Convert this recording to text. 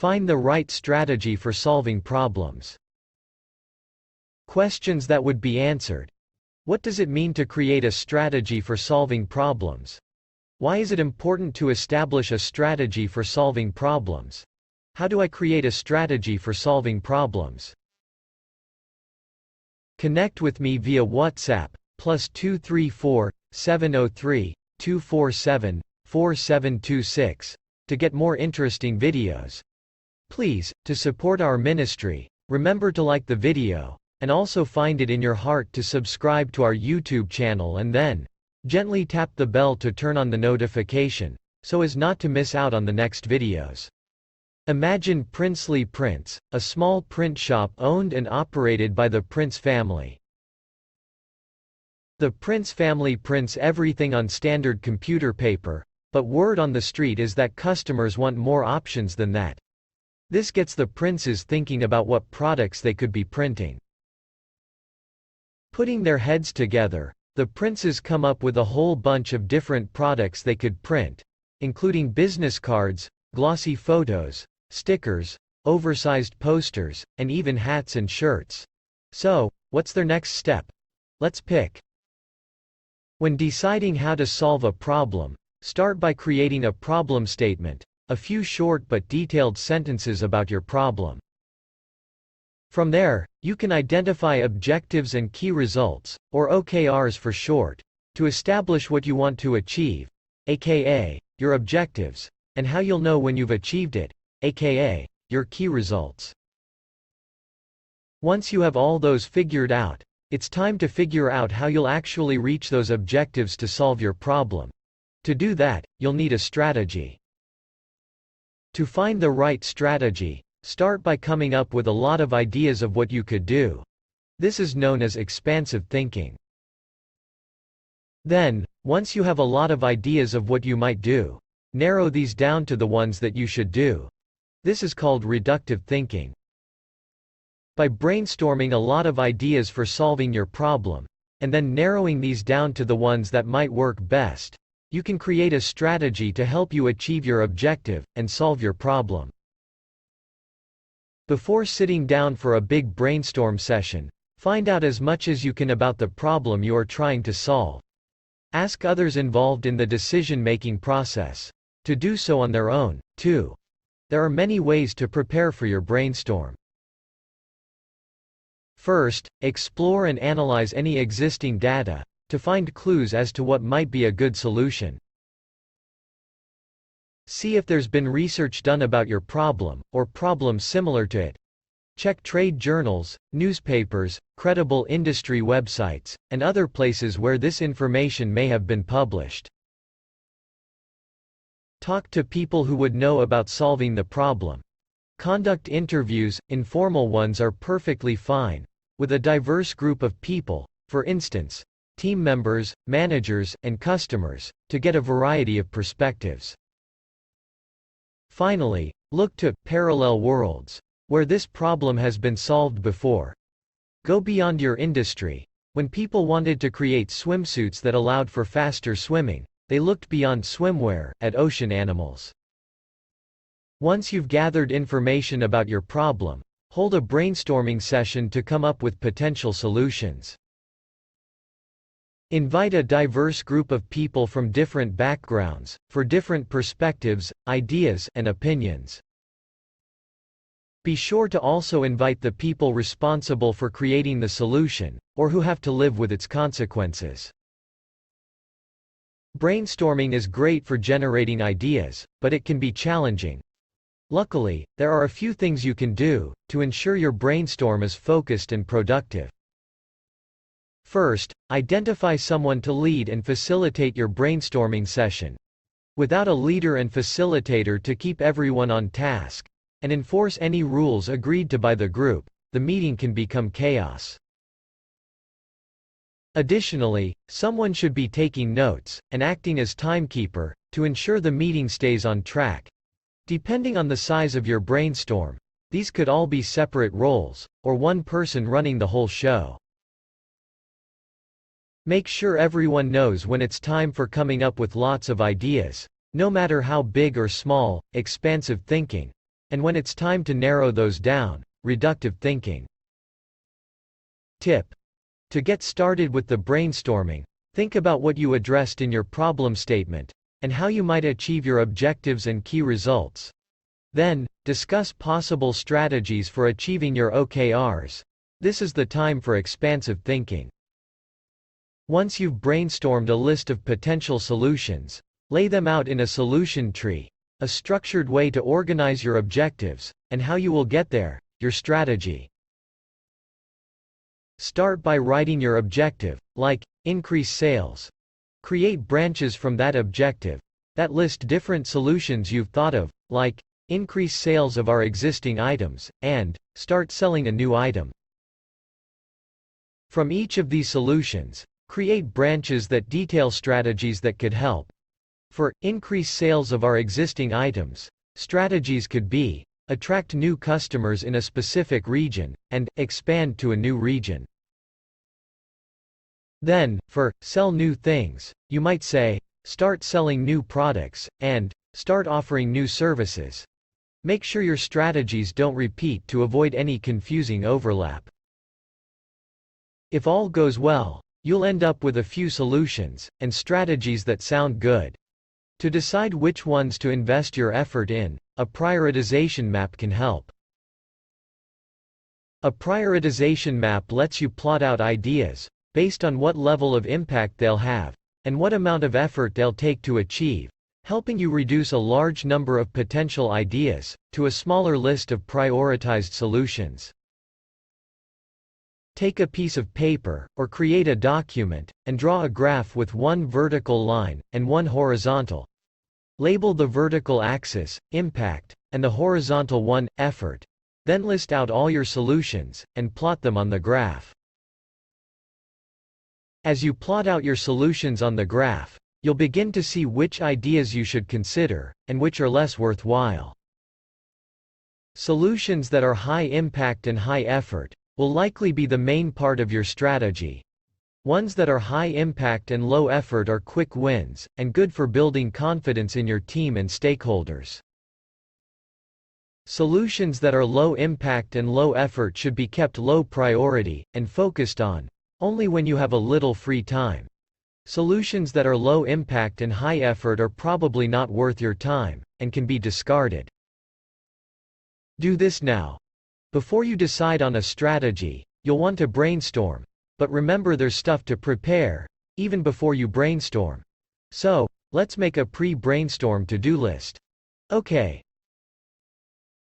Find the right strategy for solving problems. Questions that would be answered. What does it mean to create a strategy for solving problems? Why is it important to establish a strategy for solving problems? How do I create a strategy for solving problems? Connect with me via WhatsApp, +234 703 247 4726, to get more interesting videos. Please, to support our ministry, remember to like the video, and also find it in your heart to subscribe to our YouTube channel and then gently tap the bell to turn on the notification, so as not to miss out on the next videos. Imagine Princely Prints, a small print shop owned and operated by the Prince family. The Prince family prints everything on standard computer paper, but word on the street is that customers want more options than that. This gets the Princes thinking about what products they could be printing. Putting their heads together, the Princes come up with a whole bunch of different products they could print, including business cards, glossy photos, stickers, oversized posters, and even hats and shirts. So, what's their next step? Let's pick. When deciding how to solve a problem, start by creating a problem statement, a few short but detailed sentences about your problem. From there, you can identify objectives and key results, or OKRs for short, to establish what you want to achieve, aka your objectives, and how you'll know when you've achieved it, aka your key results. Once you have all those figured out, it's time to figure out how you'll actually reach those objectives to solve your problem. To do that, you'll need a strategy. To find the right strategy, start by coming up with a lot of ideas of what you could do. This is known as expansive thinking. Then, once you have a lot of ideas of what you might do, narrow these down to the ones that you should do. This is called reductive thinking. By brainstorming a lot of ideas for solving your problem, and then narrowing these down to the ones that might work best, you can create a strategy to help you achieve your objective and solve your problem. Before sitting down for a big brainstorm session, find out as much as you can about the problem you are trying to solve. Ask others involved in the decision-making process to do so on their own, too. There are many ways to prepare for your brainstorm. First, explore and analyze any existing data to find clues as to what might be a good solution. See if there's been research done about your problem, or problems similar to it. Check trade journals, newspapers, credible industry websites, and other places where this information may have been published. Talk to people who would know about solving the problem. Conduct interviews, informal ones are perfectly fine, with a diverse group of people, for instance, team members, managers, and customers, to get a variety of perspectives. Finally, look to parallel worlds, where this problem has been solved before. Go beyond your industry. When people wanted to create swimsuits that allowed for faster swimming, they looked beyond swimwear, at ocean animals. Once you've gathered information about your problem, hold a brainstorming session to come up with potential solutions. Invite a diverse group of people from different backgrounds, for different perspectives, ideas, and opinions. Be sure to also invite the people responsible for creating the solution, or who have to live with its consequences. Brainstorming is great for generating ideas, but it can be challenging. Luckily, there are a few things you can do to ensure your brainstorm is focused and productive. First, identify someone to lead and facilitate your brainstorming session. Without a leader and facilitator to keep everyone on task and enforce any rules agreed to by the group, the meeting can become chaos. Additionally, someone should be taking notes and acting as timekeeper to ensure the meeting stays on track. Depending on the size of your brainstorm, these could all be separate roles, or one person running the whole show. Make sure everyone knows when it's time for coming up with lots of ideas, no matter how big or small. Expansive thinking And when it's time to narrow those down, reductive thinking. Tip: to get started with the brainstorming, think about what you addressed in your problem statement, and how you might achieve your objectives and key results. Then, discuss possible strategies for achieving your OKRs. This is the time for expansive thinking. Once you've brainstormed a list of potential solutions, lay them out in a solution tree, a structured way to organize your objectives, and how you will get there, your strategy. Start by writing your objective, like, increase sales. Create branches from that objective, that list different solutions you've thought of, like, increase sales of our existing items, and, start selling a new item. From each of these solutions, create branches that detail strategies that could help. For, increase sales of our existing items, strategies could be, attract new customers in a specific region, and, expand to a new region. Then, for, sell new things, you might say, start selling new products, and, start offering new services. Make sure your strategies don't repeat to avoid any confusing overlap. If all goes well, you'll end up with a few solutions, and strategies that sound good. To decide which ones to invest your effort in, a prioritization map can help. A prioritization map lets you plot out ideas, based on what level of impact they'll have, and what amount of effort they'll take to achieve, helping you reduce a large number of potential ideas to a smaller list of prioritized solutions. Take a piece of paper, or create a document, and draw a graph with one vertical line, and one horizontal. Label the vertical axis, impact, and the horizontal one, effort. Then list out all your solutions, and plot them on the graph. As you plot out your solutions on the graph, you'll begin to see which ideas you should consider, and which are less worthwhile. Solutions that are high impact and high effort will likely be the main part of your strategy. Ones that are high impact and low effort are quick wins, and good for building confidence in your team and stakeholders. Solutions that are low impact and low effort should be kept low priority, and focused on only when you have a little free time. Solutions that are low impact and high effort are probably not worth your time, and can be discarded. Do this now. Before you decide on a strategy, you'll want to brainstorm, but remember there's stuff to prepare, even before you brainstorm. So, let's make a pre-brainstorm to-do list. Okay,